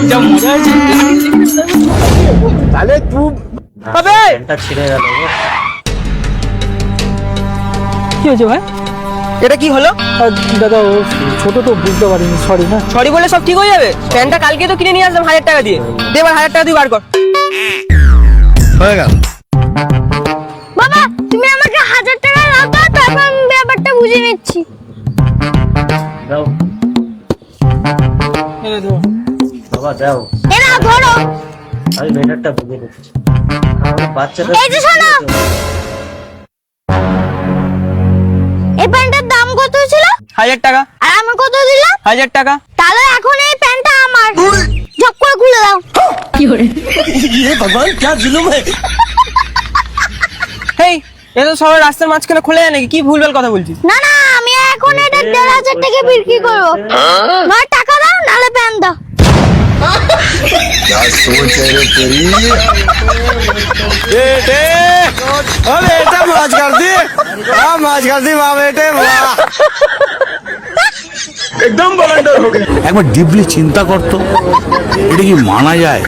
যা মজা হয়েছে তাহলে তুই তবে প্যান্টটা ছিঁড়ে গেল গো। কি হয়েছে ভাই? এটা কি হলো? দাদা ও ছোট তো বুঝতে পারিনি, সরি না। সরি বলে সব ঠিক হয়ে যাবে? প্যান্টটা কালকে তো কিনে নিয়ে আসলাম 1000 টাকা দিয়ে। দে এবার 1000 টাকা দিয়ে বার কর। হয়ে গেল। বাবা তুমি আমাকে 1000 টাকা দাও তো, তারপর আমি ব্যাপারটা বুঝে নিচ্ছি। দাও এই ধরো। বাবা দাও, এ নাও ধরো। আমি ব্যাটারটা বুঝে নিচ্ছি। আমার বাচ্চাটা এই যে শোনো। এই প্যান্টের দাম কত ছিল? 1000 টাকা। আর আমার কত দিলাম? 1000 টাকা। তাহলে এখন এই প্যান্টটা আমার। ঝপ করে খুলে দাও। হেই, এ তো সবাই রাস্তার মাঝখানে খুলে যায় নাকি? কি ভুলভাল কথা বলছিস? না না, আমি এখন এটা 1500 টাকা বিক্রি করবো। নয় টাকা দাও নালে প্যান্ট দাও। क्या सोच है रे तेरी बेटे ओ बेटा मौज कर दी हाँ मौज कर दी वाह बेटे वाह একবার ডিপলি চিন্তা করতো এটা কি মানা যায়?